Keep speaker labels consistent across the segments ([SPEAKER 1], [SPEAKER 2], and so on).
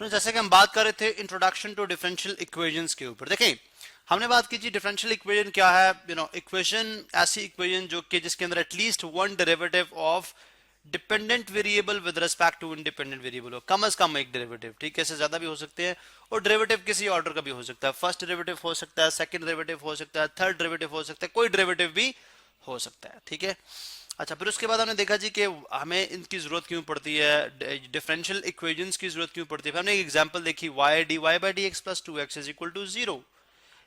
[SPEAKER 1] तो जैसे कि हम बात कर रहे थे इंट्रोडक्शन टू डिफरेंशियल इक्वेशंस के ऊपर, देखें हमने बात की थी डिफरेंशियल इक्वेशन क्या है। इक्वेशन ऐसी इक्वेशन जो कि जिसके अंदर at least one derivative of dependent variable with respect to independent variable हो, कम से कम एक डेरिवेटिव, ठीक है, इससे ज्यादा भी हो सकते हैं। और डेरिवेटिव किसी ऑर्डर का भी हो सकता है, फर्स्ट डेरिवेटिव हो सकता है, सेकंड डेरिवेटिव हो सकता है, थर्ड डेरिवेटिव हो सकता है, कोई डेरिवेटिव भी हो सकता है, ठीक है। अच्छा, फिर उसके बाद हमने देखा जी कि हमें इनकी जरूरत क्यों पड़ती है, डिफरेंशियल इक्वेशंस की जरूरत क्यों पड़ती है। फिर हमने एक एग्जांपल देखी, y d y by d x plus two x is equal to zero.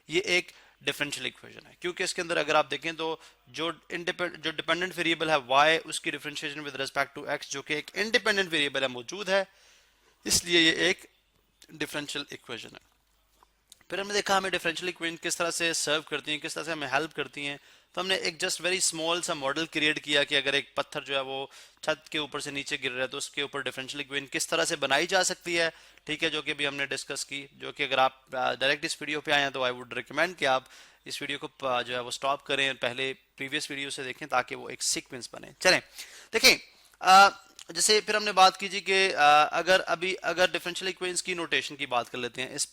[SPEAKER 1] ये एक डिफरेंशियल इक्वेशन है क्योंकि इसके अंदर अगर आप देखें तो जो डिपेंडेंट वेरिएबल है y, उसकी differentiation with respect to x जो कि एक इंडिपेंडेंट वेरिएबल है मौजूद है, इसलिए ये एक डिफरेंशियल इक्वेशन है। फिर हमने देखा हमें डिफरेंशियल इक्वेशन किस तरह से सर्व करती हैं, किस तरह से हमें हेल्प करती हैं। तो हमने एक जस्ट वेरी स्मॉल सा मॉडल क्रिएट किया कि अगर एक पत्थर जो है वो छत के ऊपर से नीचे गिर रहा है तो उसके ऊपर डिफरेंशियल इक्वेशन किस तरह से बनाई जा सकती है, ठीक है, जो कि अभी हमने डिस्कस की। जो कि अगर आप डायरेक्ट इस वीडियो पे आए हैं तो आई वुड रिकमेंड कि आप इस वीडियो को जो है वो स्टॉप करें, पहले प्रीवियस वीडियो से देखें ताकि वो एक सीक्वेंस बने। चलें देखें, जैसे फिर हमने बात की जी कि अगर डिफरेंशियल इक्वेशंस की नोटेशन की बात कर लेते हैं, इस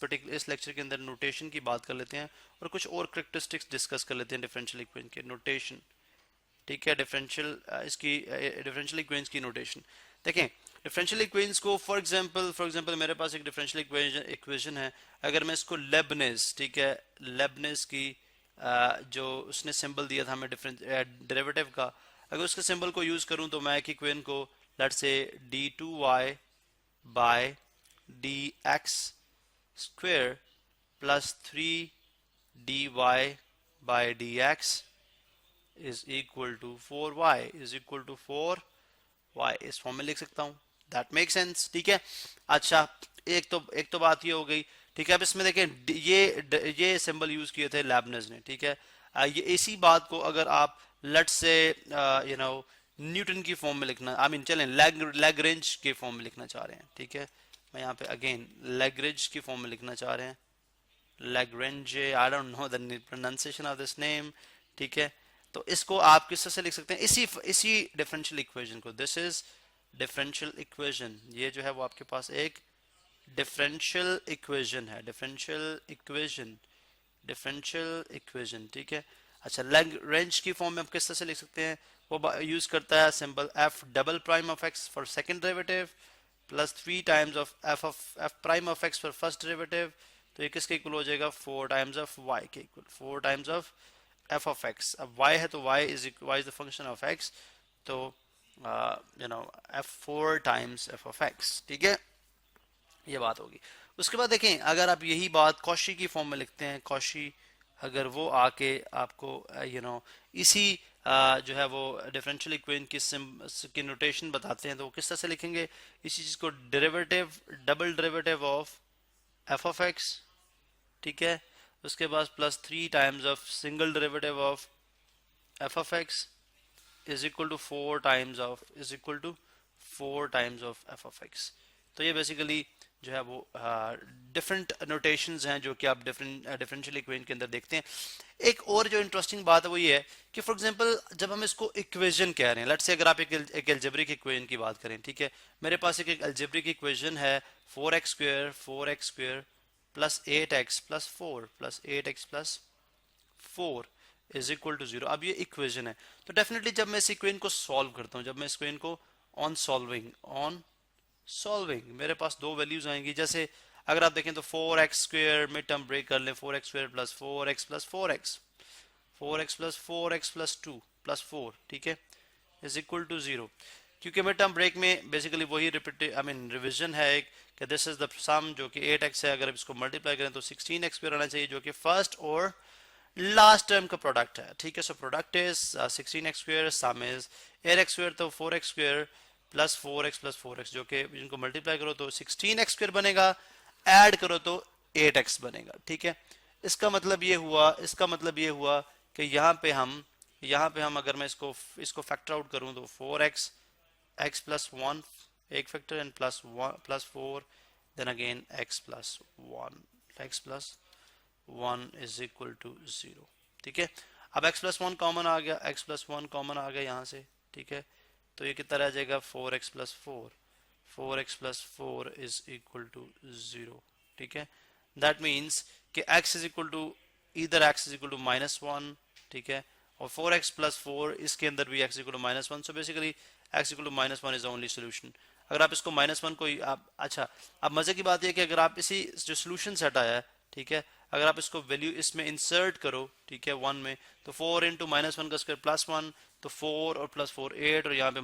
[SPEAKER 1] लेक्चर के अंदर नोटेशन की बात कर लेते हैं और कुछ और करैक्टरिस्टिक्स डिस्कस कर लेते हैं डिफरेंशियल इक्वेशन के नोटेशन, ठीक है। डिफरेंशियल इक्वेशंस की नोटेशन देखें। डिफरेंशियल इक्वेशंस को फॉर एग्जांपल मेरे पास एक डिफरेंशियल इक्वेशन है, अगर मैं इसको लेबनिज, ठीक है, लेबनिज की जो उसने सिंबल दिया था हमें डेरिवेटिव का, अगर उसके सिंबल को यूज करूं तो मैं एक इक्वेशन को लेट्स से d2y by dx square plus 3dy by dx is equal to 4y is equal to 4y इस फॉर्म में लिख सकता हूं। दैट मेक सेंस, ठीक है। अच्छा, एक तो बात ये हो गई, ठीक है। अब इसमें देखें ये सिंबल यूज किए थे लेबनिज ने, ठीक है। ये इसी बात को अगर आप लेट्स से न्यूटन की फॉर्म में लिखना, आई मीन चलें लैग्रेंज की फॉर्म में लिखना चाह रहे हैं, ठीक है। मैं यहाँ पे अगेन लैग्रेंज की फॉर्म में लिखना चाह रहे हैं, Lagrange, I don't know the pronunciation of this name, ठीक है। तो इसको आप किस तरह से लिख सकते हैं, इसी डिफरेंशियल इक्वेशन को, दिस इज डिफरेंशियल इक्वेशन, ये जो है वो आपके पास एक डिफरेंशियल इक्वेशन है, डिफरेंशियल इक्वेशन, ठीक है। अच्छा, लैग्रेंज की फॉर्म में आप किस तरह से लिख सकते हैं, वो यूज करता है symbol F double prime of x for second derivative plus 3 times of F prime of x for first derivative. तो ये किसके इक्वल हो जाएगा, 4 टाइम्स ऑफ वाई के equal, 4 times of f of x. अब y है तो y is the function of x, तो F 4 times F of x, ठीक है, ये बात होगी। उसके बाद देखें, अगर आप यही बात कॉशी की फॉर्म में लिखते हैं, कॉशी अगर वो आके आपको इसी जो है वो डिफरेंशियल इक्वेशन की नोटेशन बताते हैं तो वो किस तरह से लिखेंगे, इसी चीज को derivative double derivative of f of x, ठीक है, उसके बाद plus 3 times of single derivative of f of x is equal to 4 times of f of x. तो ये बेसिकली जो है वो डिफरेंट नोटेशंस हैं जो कि आप डिफरेंशियल इक्वेशन के अंदर देखते हैं। एक और जो इंटरेस्टिंग बात है वो ये है कि फॉर एग्जांपल जब हम इसको इक्वेशन कह रहे हैं, लेट्स से अगर आप एक अलजेब्रिक इक्वेशन की बात करें, ठीक है, मेरे पास एक अलजेब्रिक इक्वेशन है 4x square plus 8x plus 4 is equal to 0। अब ये इक्वेशन है, तो डेफिनेटली जब मैं इस इक्वेशन को सॉल्व करता हूं, जब मैं इस इक्वेशन को ऑन सॉल्विंग मेरे पास दो वैल्यूज आएंगी। जैसे अगर आप देखें तो 4x square mid term break कर लें, 4x square plus 4x plus 4x 4x plus 4x plus 2 plus 4, ठीक है, इज इक्वल टू 0। क्योंकि मिड टर्म ब्रेक में बेसिकली वही रिविजन है एक कि दिस इज द सम जो कि 8x है, अगर इसको मल्टीप्लाई करें तो 16x स्क्वायर आना चाहिए जो कि फर्स्ट और लास्ट टर्म का प्रोडक्ट है, ठीक है। So product is 16x square, some is 8x square, तो 4x स्क्वायर प्लस 4x जो कि इनको मल्टीप्लाई करो तो 16x स्क्वायर बनेगा, ऐड करो तो 8x बनेगा, ठीक है। इसका मतलब ये हुआ कि यहाँ पे हम अगर मैं इसको फैक्टर आउट करूं तो 4x x प्लस 1 एक factor and plus 4 then again x plus 1 is equal to 0, ठीक है। अब x प्लस 1 कॉमन आ गया यहाँ से, ठीक है, तो ये कितना रह जाएगा 4x plus 4 4x plus 4 is equal to 0, ठीक है। दैट मीन्स कि x इज इक्वल टू इधर x इज इक्वल टू -1, ठीक है, और 4x प्लस 4 इसके अंदर भी x equal to -1, so basically x equal to -1 is only solution. अगर आप इसको -1 को आप अच्छा, अब मजे की बात यह कि अगर आप इसी जो सोल्यूशन सेट आया है, ठीक है, अगर आप इसको वैल्यू इसमें इंसर्ट करो, ठीक है, 1 में, तो 4 इंटू -1 का स्क्वायर +1, तो 4 और प्लस 4 8, और यहाँ पे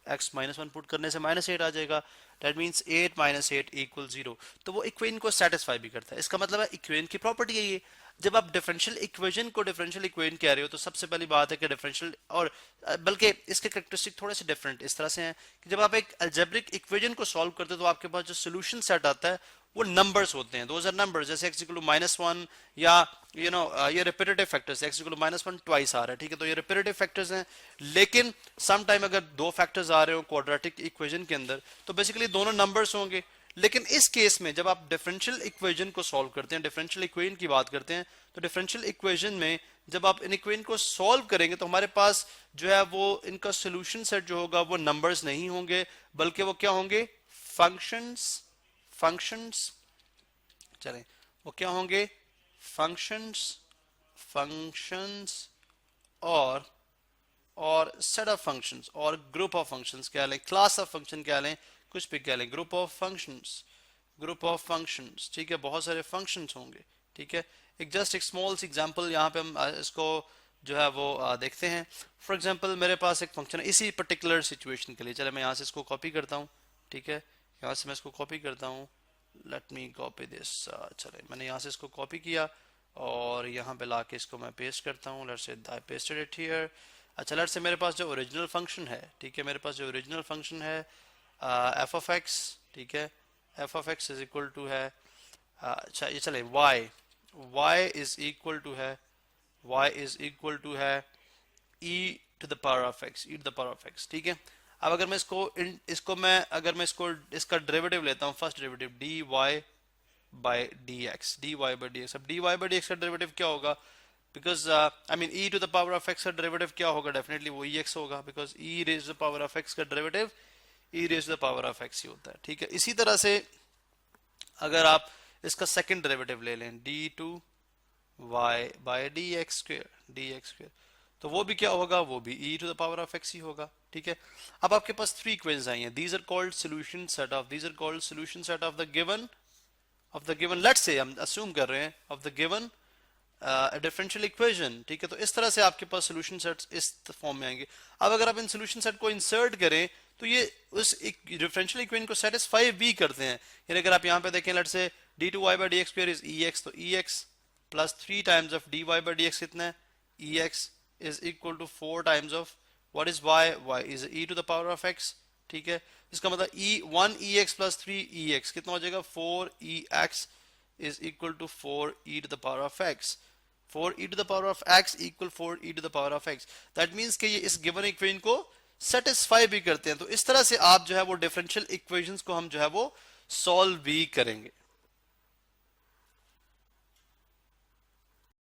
[SPEAKER 1] x -1 पुट करने से -8 आ जाएगा। That means 8 - 8 equal 0। तो वो इक्वेशन को सेटिस्फाई भी करता है। इसका मतलब है इक्वेशन की प्रॉपर्टी है ये। जब आप डिफरेंशियल इक्वेशन को डिफरेंशियल इक्वेशन कह रहे हो तो सबसे पहली बात है कि डिफरेंशियल, और बल्कि इसके कैरेक्टरिस्टिक थोड़े से डिफरेंट इस तरह से हैं कि जब आप एक अलजेब्रिक इक्वेशन को सॉल्व करते हो तो आपके पास जो सोल्यूशन सेट आता है वो नंबर्स होते हैं, दोज आर नंबर्स, जैसे x इक्वल टू -1 या ये repetitive factors, x equal to -1 twice आ रहा है, ठीक है, तो ये रिपीटेटिव फैक्टर्स हैं। लेकिन सम टाइम अगर दो फैक्टर्स आ रहे हो क्वाड्रेटिक इक्वेशन के अंदर तो बेसिकली दोनों नंबर्स होंगे। लेकिन इस केस में जब आप डिफरेंशियल इक्वेशन को सॉल्व करते हैं, डिफरेंशियल इक्वेशन की बात करते हैं, तो डिफरेंशियल इक्वेशन में जब आप इन इक्वेशन को सॉल्व करेंगे तो हमारे पास जो है वो इनका सोल्यूशन सेट जो होगा वो नंबर्स नहीं होंगे, बल्कि वो क्या होंगे, फंक्शंस, चलें, वो क्या होंगे, फंक्शंस और सेट ऑफ फंक्शंस और ग्रुप ऑफ फंक्शंस कह लें, क्लास ऑफ फंक्शन कह लें, कुछ भी कह लें, ग्रुप ऑफ फंक्शंस, ठीक है, बहुत सारे फंक्शंस होंगे, ठीक है। एक स्मॉल सी एग्जांपल यहाँ पे हम इसको जो है वो देखते हैं। फॉर एग्जांपल मेरे पास एक फंक्शन है इसी पर्टिकुलर सिचुएशन के लिए, चले मैं यहाँ से इसको कॉपी करता हूँ, ठीक है, यहाँ से मैं इसको कॉपी करता हूँ, लेट मी कॉपी दिस, चले मैंने यहाँ से इसको कॉपी किया और यहाँ पे लाके इसको मैं पेस्ट करता हूँ, let's say I pasted it here. अच्छा, लेट्स से मेरे पास जो ओरिजिनल फंक्शन है, ठीक है, मेरे पास जो ओरिजिनल फंक्शन है एफ ऑफ एक्स, ठीक है, f of x is equal to है, अच्छा ये चले y इज इक्वल टू है e to the power of x, ठीक है। अब अगर मैं इसका डेरिवेटिव लेता हूँ, first derivative dy by dx, अब dy बाय dx का डेरिवेटिव क्या होगा, because I mean e to the power of x का डेरिवेटिव क्या होगा, डेफिनेटली वो ex होगा, because e raise to the power of x का derivative e raise to the power of x ही होता है, ठीक है। इसी तरह से अगर आप इसका सेकंड डेरिवेटिव ले लें d2y बाय dx स्क्वायर, तो वो भी क्या होगा, वो भी e to the power of x ही होगा, ठीक है। अब आपके पास 3 इक्वेशंस आई हैं, these are called solution set of the given let's say हम assume कर रहे हैं of the given differential equation, ठीक है। तो इस तरह से आपके पास सोल्यूशन सेट्स इस फॉर्म में आएंगे। अब अगर आप इन सोल्यूशन सेट को इंसर्ट करें तो ये उस डिफरेंशियल इक्वेशन को सेटिस्फाई भी करते हैं। यानी अगर आप यहाँ पे देखें, लेट्स से d2y by dx square is ex, तो ex plus 3 times of dy by dx कितना है, ex is equal to 4 times of what is y is e to the power of x, ठीक है। इसका मतलब 1 ex प्लस 3 ex कितना हो जाएगा, 4 ex is equal to 4 e to the power of x, 4 e to the power of x equal 4 e to the power of x। That means कि ये इस गिवन इक्वेशन को सेटिस्फाई भी करते हैं। तो इस तरह से आप जो है वो डिफरेंशियल इक्वेशंस को हम जो है वो सॉल्व भी करेंगे।